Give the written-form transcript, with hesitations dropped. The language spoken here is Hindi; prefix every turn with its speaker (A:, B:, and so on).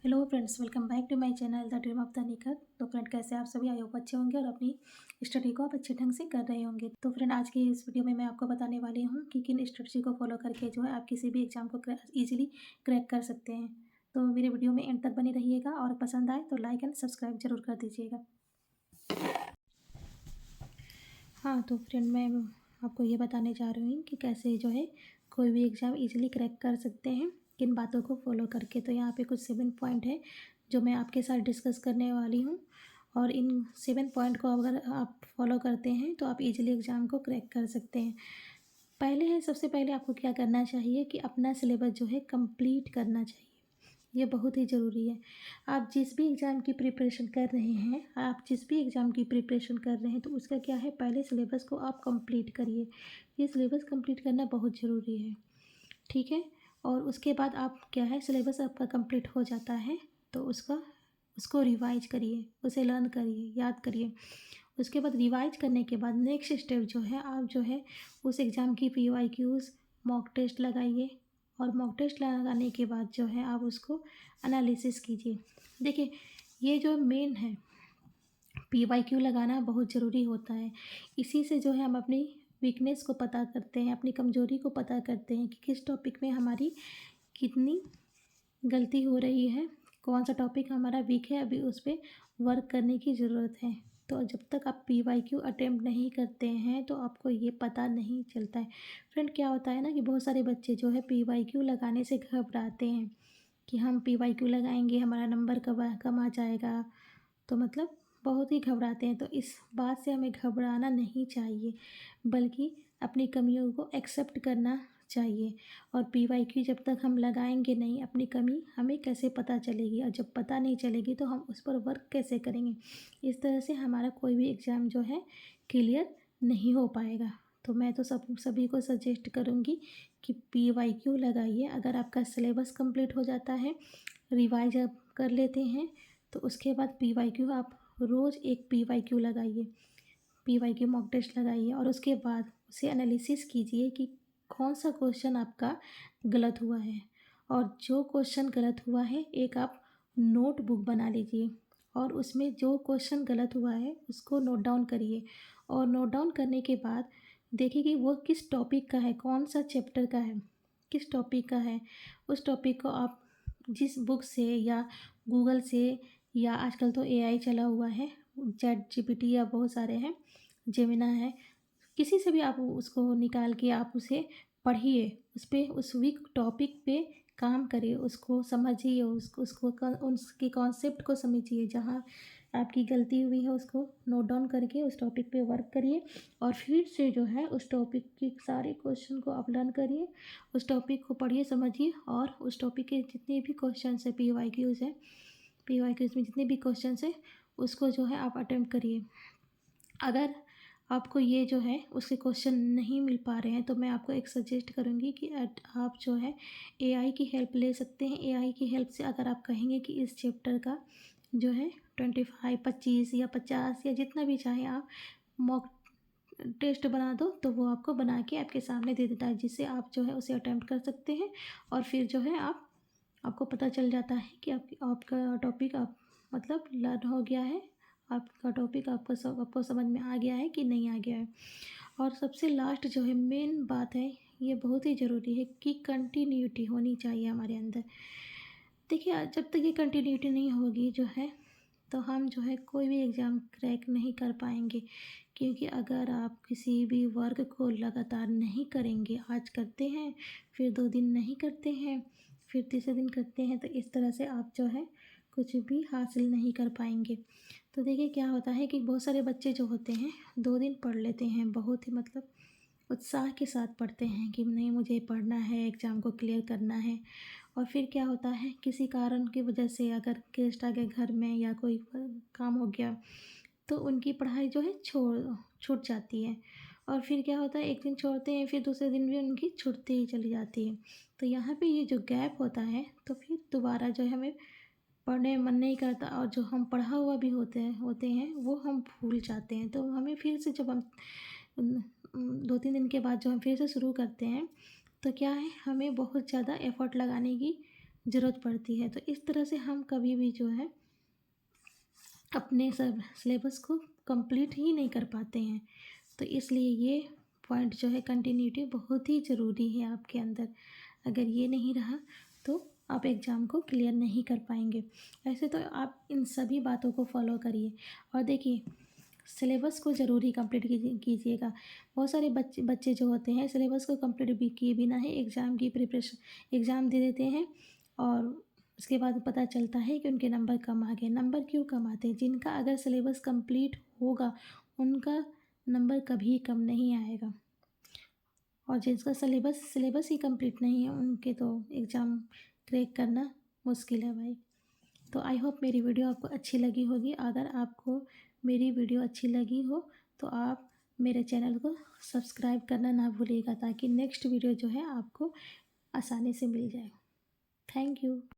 A: Hello friends, welcome back to my channel the dream of the Nikhat. तो फ्रेंड, कैसे आप सभी? आई होप अच्छे होंगे और अपनी स्टडी को आप अच्छे ढंग से कर रहे होंगे। तो फ्रेंड, आज की इस वीडियो में मैं आपको बताने वाली हूँ कि किन स्ट्रेटजी को फॉलो करके जो है आप किसी भी एग्जाम को ईजिली क्रैक कर सकते हैं। तो मेरे वीडियो में एंड तक बने रहिएगा और पसंद आए तो लाइक एंड सब्सक्राइब जरूर कर दीजिएगा। हाँ, तो फ्रेंड, मैं आपको ये बताने जा रही हूँ कि कैसे जो है कोई भी एग्ज़ाम इजीली क्रैक कर सकते हैं, किन बातों को फॉलो करके। तो यहाँ पे कुछ 7 पॉइंट है जो मैं आपके साथ डिस्कस करने वाली हूँ, और इन 7 पॉइंट को अगर आप फॉलो करते हैं तो आप इजीली एग्ज़ाम को क्रैक कर सकते हैं। सबसे पहले आपको क्या करना चाहिए कि अपना सिलेबस जो है कंप्लीट करना चाहिए। ये बहुत ही ज़रूरी है। आप जिस भी एग्ज़ाम की प्रिपरेशन कर रहे हैं, तो उसका क्या है, पहले सिलेबस को आप कंप्लीट करिए। ये सिलेबस कंप्लीट करना बहुत ज़रूरी है, ठीक है? और उसके बाद आप क्या है, सिलेबस आपका कंप्लीट हो जाता है तो उसको रिवाइज़ करिए, उसे लर्न करिए, याद करिए। उसके बाद रिवाइज़ करने के बाद नेक्स्ट स्टेप जो है, आप जो है उस एग्ज़ाम की पीवाईक्यूज़, मॉक टेस्ट लगाइए, और मॉक टेस्ट लगाने के बाद जो है आप उसको एनालिसिस कीजिए। देखिए, ये जो मेन है, पीवाईक्यू लगाना बहुत ज़रूरी होता है। इसी से जो है हम अपनी वीकनेस को पता करते हैं, अपनी कमज़ोरी को पता करते हैं कि किस टॉपिक में हमारी कितनी गलती हो रही है, कौन-सा टॉपिक हमारा वीक है, अभी उस पे वर्क करने की ज़रूरत है। तो जब तक आप पीवाईक्यू अटेम्प्ट नहीं करते हैं तो आपको ये पता नहीं चलता है। फ्रेंड, क्या होता है ना कि बहुत सारे बच्चे जो है पीवाईक्यू लगाने से घबराते हैं कि हम पीवाईक्यू लगाएँगे, हमारा नंबर कम आ जाएगा। तो मतलब बहुत ही घबराते हैं। तो इस बात से हमें घबराना नहीं चाहिए, बल्कि अपनी कमियों को एक्सेप्ट करना चाहिए। और पीवाईक्यू जब तक हम लगाएंगे नहीं, अपनी कमी हमें कैसे पता चलेगी, और जब पता नहीं चलेगी तो हम उस पर वर्क कैसे करेंगे। इस तरह से हमारा कोई भी एग्ज़ाम जो है क्लियर नहीं हो पाएगा। तो मैं तो सभी को सजेस्ट करूँगी कि पीवाईक्यू लगाइए। अगर आपका सिलेबस कंप्लीट हो जाता है, रिवाइज आप कर लेते हैं, तो उसके बाद पीवाईक्यू आप रोज़ एक पीवाईक्यू लगाइए, पीवाईक्यू मॉक टेस्ट लगाइए, और उसके बाद उसे एनालिसिस कीजिए कि कौन सा क्वेश्चन आपका गलत हुआ है। और जो क्वेश्चन गलत हुआ है, एक आप नोटबुक बना लीजिए, और उसमें जो क्वेश्चन गलत हुआ है उसको नोट डाउन करिए। और नोट डाउन करने के बाद देखिए कि वो किस टॉपिक का है, कौन सा चैप्टर का है, किस टॉपिक का है। उस टॉपिक को आप जिस बुक से या गूगल से, या आजकल तो एआई चला हुआ है, चैट जीपीटी या बहुत सारे हैं, जेमिना है, किसी से भी आप उसको निकाल के आप उसे पढ़िए, उस पे उस वीक टॉपिक पे काम करिए, उसको समझिए, उसके कॉन्सेप्ट को समझिए, जहाँ आपकी गलती हुई है उसको नोट डाउन करके उस टॉपिक पे वर्क करिए, और फिर से जो है उस टॉपिक के सारे क्वेश्चन को आप लर्न करिए, उस टॉपिक को पढ़िए, समझिए, और उस टॉपिक के जितने भी क्वेश्चन है, पीवाईक्यूज़ में जितने भी क्वेश्चन है उसको जो है आप अटेम्प्ट करिए। अगर आपको ये जो है उसके क्वेश्चन नहीं मिल पा रहे हैं, तो मैं आपको एक सजेस्ट करूँगी कि आप जो है एआई की हेल्प ले सकते हैं। एआई की हेल्प से अगर आप कहेंगे कि इस चैप्टर का जो है 25, 25 या 50 या जितना भी चाहे आप मॉक टेस्ट बना दो, तो वो आपको बना के आपके सामने दे देता है, जिससे आप जो है उसे अटेम्प्ट कर सकते हैं। और फिर जो है आपको पता चल जाता है कि आपका टॉपिक आप मतलब लर्न हो गया है, आपका टॉपिक आपको समझ में आ गया है कि नहीं आ गया है। और सबसे लास्ट जो है मेन बात है, ये बहुत ही ज़रूरी है कि कंटिन्यूटी होनी चाहिए हमारे अंदर। देखिए, जब तक ये कंटिन्यूटी नहीं होगी जो है, तो हम जो है कोई भी एग्ज़ाम क्रैक नहीं कर पाएंगे। क्योंकि अगर आप किसी भी वर्क को लगातार नहीं करेंगे, आज करते हैं, फिर 2 दिन नहीं करते हैं, फिर तीसरे दिन करते हैं, तो इस तरह से आप जो है कुछ भी हासिल नहीं कर पाएंगे। तो देखिए, क्या होता है कि बहुत सारे बच्चे जो होते हैं 2 दिन पढ़ लेते हैं, बहुत ही मतलब उत्साह के साथ पढ़ते हैं कि नहीं, मुझे पढ़ना है, एग्ज़ाम को क्लियर करना है। और फिर क्या होता है, किसी कारण की वजह से अगर गेस्ट आ गए घर में या कोई काम हो गया, तो उनकी पढ़ाई जो है छूट जाती है। और फिर क्या होता है, एक दिन छोड़ते हैं, फिर दूसरे दिन भी उनकी छूटती ही चली जाती है। तो यहाँ पे ये जो गैप होता है, तो फिर दोबारा जो है हमें पढ़ने में मन नहीं करता, और जो हम पढ़ा हुआ भी होते हैं वो हम भूल जाते हैं। तो हमें फिर से जब हम 2-3 दिन के बाद जो हम फिर से शुरू करते हैं, तो क्या है, हमें बहुत ज़्यादा एफ़र्ट लगाने की ज़रूरत पड़ती है। तो इस तरह से हम कभी भी जो है अपने सब सिलेबस को कंप्लीट ही नहीं कर पाते हैं। तो इसलिए ये पॉइंट जो है कंटिन्यूटी बहुत ही ज़रूरी है आपके अंदर। अगर ये नहीं रहा तो आप एग्ज़ाम को क्लियर नहीं कर पाएंगे। ऐसे तो आप इन सभी बातों को फॉलो करिए और देखिए सिलेबस को ज़रूरी कंप्लीट कीजिएगा। बहुत सारे बच्चे बच्चे जो होते हैं सिलेबस को कंप्लीट भी किए बिना ही एग्ज़ाम की प्रिपरेशन एग्ज़ाम दे देते हैं और उसके बाद पता चलता है कि उनके नंबर कम आ गए। नंबर क्यों कम आते हैं? जिनका अगर सिलेबस कंप्लीट होगा उनका नंबर कभी कम नहीं आएगा और जिसका सिलेबस ही कंप्लीट नहीं है उनके तो एग्ज़ाम क्रैक करना मुश्किल है भाई। तो आई होप मेरी वीडियो आपको अच्छी लगी होगी। अगर आपको मेरी वीडियो अच्छी लगी हो तो आप मेरे चैनल को सब्सक्राइब करना ना भूलिएगा ताकि नेक्स्ट वीडियो जो है आपको आसानी से मिल जाए। Thank you.